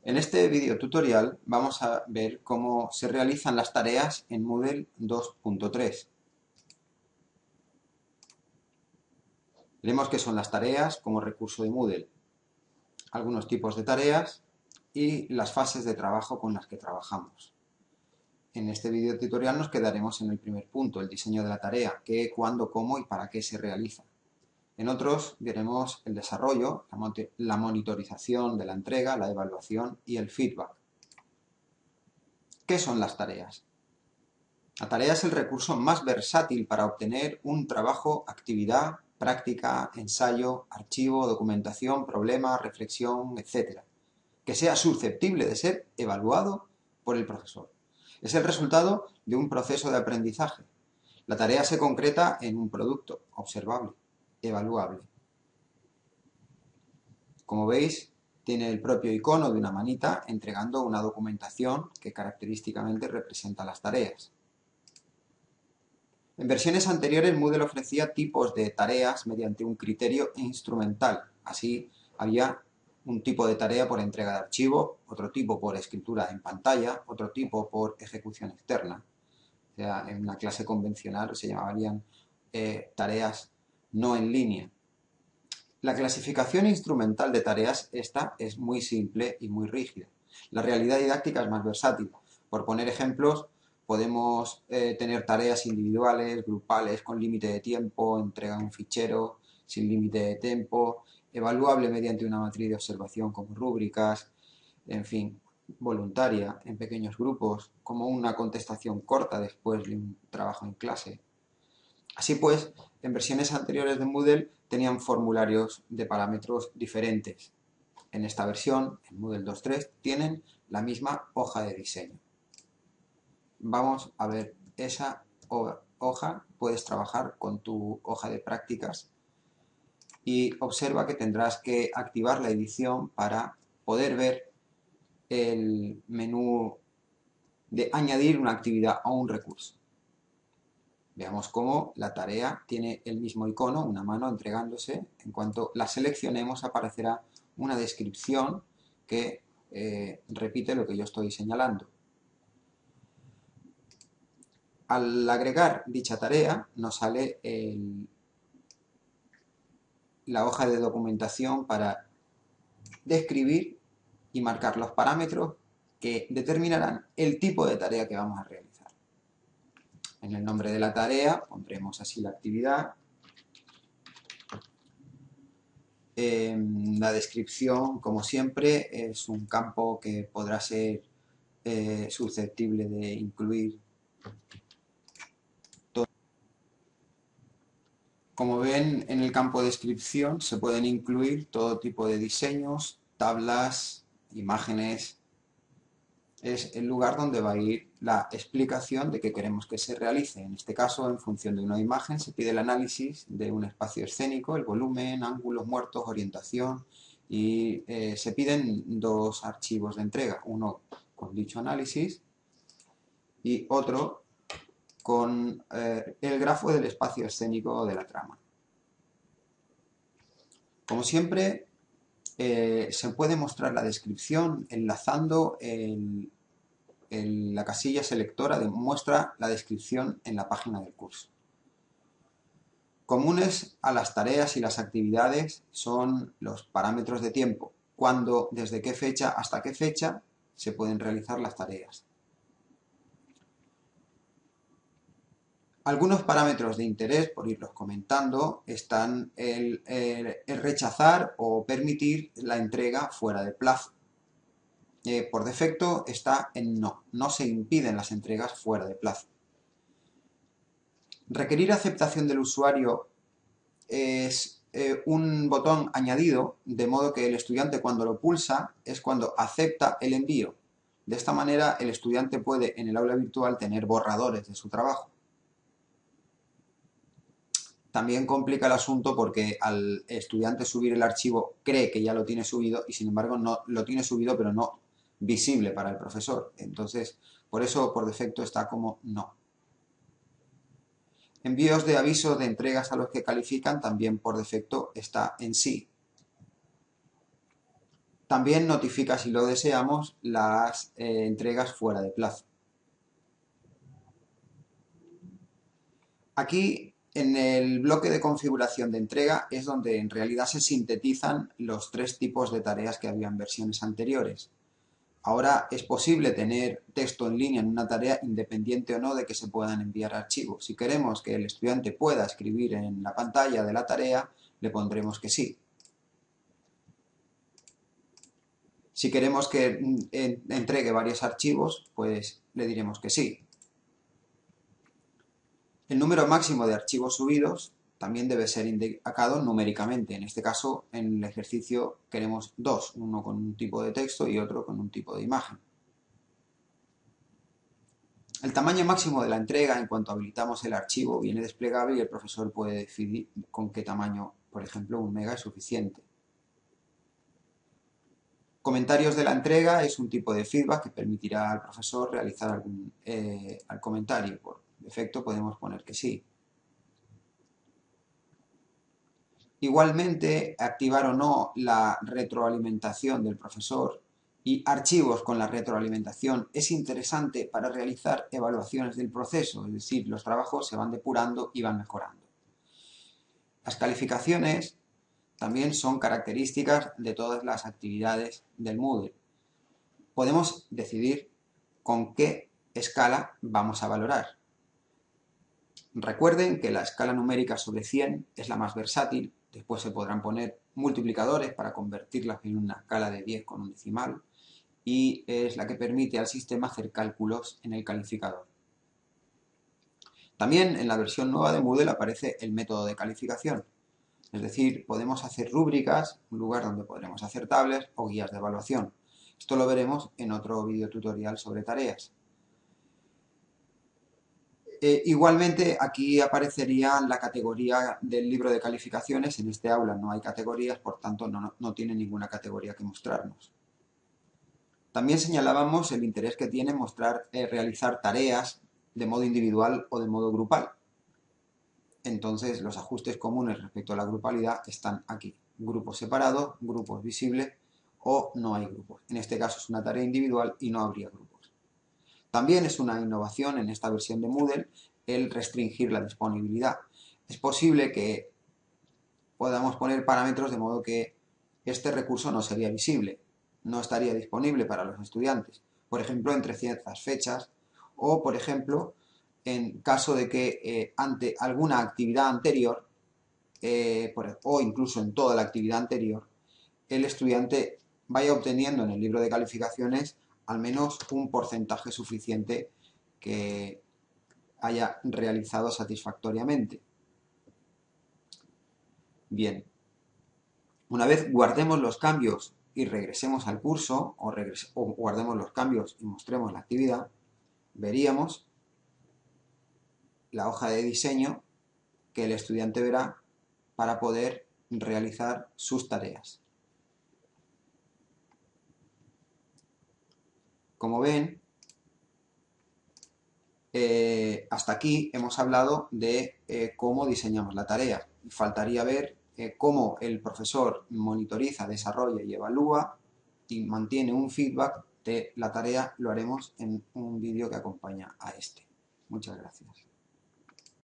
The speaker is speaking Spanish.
En este video tutorial vamos a ver cómo se realizan las tareas en Moodle 2.3. Veremos qué son las tareas como recurso de Moodle, algunos tipos de tareas y las fases de trabajo con las que trabajamos. En este video tutorial nos quedaremos en el primer punto, el diseño de la tarea, qué, cuándo, cómo y para qué se realiza. En otros veremos el desarrollo, la monitorización de la entrega, la evaluación y el feedback. ¿Qué son las tareas? La tarea es el recurso más versátil para obtener un trabajo, actividad, práctica, ensayo, archivo, documentación, problema, reflexión, etc., que sea susceptible de ser evaluado por el profesor. Es el resultado de un proceso de aprendizaje. La tarea se concreta en un producto observable, evaluable. Como veis, tiene el propio icono de una manita entregando una documentación que característicamente representa las tareas. En versiones anteriores Moodle ofrecía tipos de tareas mediante un criterio instrumental. Así, había un tipo de tarea por entrega de archivo, otro tipo por escritura en pantalla, otro tipo por ejecución externa. O sea, en una clase convencional se llamarían tareas no en línea. La clasificación instrumental de tareas esta es muy simple y muy rígida. La realidad didáctica es más versátil. Por poner ejemplos, podemos tener tareas individuales, grupales, con límite de tiempo, entrega un fichero sin límite de tiempo, evaluable mediante una matriz de observación como rúbricas, en fin, voluntaria, en pequeños grupos, como una contestación corta después de un trabajo en clase. Así pues, en versiones anteriores de Moodle tenían formularios de parámetros diferentes. En esta versión, en Moodle 2.3, tienen la misma hoja de diseño. Vamos a ver esa hoja, puedes trabajar con tu hoja de prácticas y observa que tendrás que activar la edición para poder ver el menú de añadir una actividad o un recurso. Veamos cómo la tarea tiene el mismo icono, una mano entregándose. En cuanto la seleccionemos aparecerá una descripción que repite lo que yo estoy señalando. Al agregar dicha tarea nos sale la hoja de documentación para describir y marcar los parámetros que determinarán el tipo de tarea que vamos a realizar. En el nombre de la tarea pondremos así la actividad. La descripción, como siempre, es un campo que podrá ser susceptible de incluir todo. Como ven, en el campo de descripción se pueden incluir todo tipo de diseños, tablas, imágenes. Es el lugar donde va a ir la explicación de qué queremos que se realice. En este caso, en función de una imagen, se pide el análisis de un espacio escénico, el volumen, ángulos muertos, orientación, y se piden dos archivos de entrega, uno con dicho análisis y otro con el grafo del espacio escénico de la trama. Como siempre, se puede mostrar la descripción enlazando la casilla selectora de muestra la descripción en la página del curso. Comunes a las tareas y las actividades son los parámetros de tiempo, cuándo, desde qué fecha hasta qué fecha se pueden realizar las tareas. Algunos parámetros de interés, por irlos comentando, están el rechazar o permitir la entrega fuera de plazo. Por defecto está en no, no se impiden las entregas fuera de plazo. Requerir aceptación del usuario es un botón añadido, de modo que el estudiante cuando lo pulsa es cuando acepta el envío. De esta manera el estudiante puede en el aula virtual tener borradores de su trabajo. También complica el asunto porque al estudiante subir el archivo cree que ya lo tiene subido y sin embargo no lo tiene subido pero no visible para el profesor. Entonces, por eso por defecto está como no. Envíos de avisos de entregas a los que califican también por defecto está en sí. También notifica, si lo deseamos, las entregas fuera de plazo. Aquí, en el bloque de configuración de entrega, es donde en realidad se sintetizan los tres tipos de tareas que había en versiones anteriores. Ahora es posible tener texto en línea en una tarea independiente o no de que se puedan enviar archivos. Si queremos que el estudiante pueda escribir en la pantalla de la tarea, le pondremos que sí. Si queremos que entregue varios archivos, pues le diremos que sí. El número máximo de archivos subidos también debe ser indicado numéricamente. En este caso, en el ejercicio queremos dos, uno con un tipo de texto y otro con un tipo de imagen. El tamaño máximo de la entrega, en cuanto habilitamos el archivo, viene desplegable y el profesor puede decidir con qué tamaño, por ejemplo, 1 mega es suficiente. Comentarios de la entrega es un tipo de feedback que permitirá al profesor realizar algún comentario. Por defecto podemos poner que sí. Igualmente, activar o no la retroalimentación del profesor y archivos con la retroalimentación es interesante para realizar evaluaciones del proceso, es decir, los trabajos se van depurando y van mejorando. Las calificaciones también son características de todas las actividades del Moodle. Podemos decidir con qué escala vamos a valorar. Recuerden que la escala numérica sobre 100 es la más versátil. Después se podrán poner multiplicadores para convertirlas en una escala de 10 con un decimal y es la que permite al sistema hacer cálculos en el calificador. También en la versión nueva de Moodle aparece el método de calificación. Es decir, podemos hacer rúbricas, un lugar donde podremos hacer tablas o guías de evaluación. Esto lo veremos en otro video tutorial sobre tareas. Igualmente, aquí aparecería la categoría del libro de calificaciones. En este aula no hay categorías, por tanto no tiene ninguna categoría que mostrarnos. También señalábamos el interés que tiene realizar tareas de modo individual o de modo grupal. Entonces, los ajustes comunes respecto a la grupalidad están aquí. Grupos separados, grupos visibles o no hay grupos. En este caso es una tarea individual y no habría grupos. También es una innovación en esta versión de Moodle el restringir la disponibilidad. Es posible que podamos poner parámetros de modo que este recurso no sería visible, no estaría disponible para los estudiantes. Por ejemplo, entre ciertas fechas o, por ejemplo, en caso de que ante alguna actividad anterior o incluso en toda la actividad anterior, el estudiante vaya obteniendo en el libro de calificaciones al menos un porcentaje suficiente que haya realizado satisfactoriamente. Bien, una vez guardemos los cambios y regresemos al curso, o guardemos los cambios y mostremos la actividad, veríamos la hoja de diseño que el estudiante verá para poder realizar sus tareas. Como ven, hasta aquí hemos hablado de cómo diseñamos la tarea. Faltaría ver cómo el profesor monitoriza, desarrolla y evalúa y mantiene un feedback de la tarea. Lo haremos en un vídeo que acompaña a este. Muchas gracias.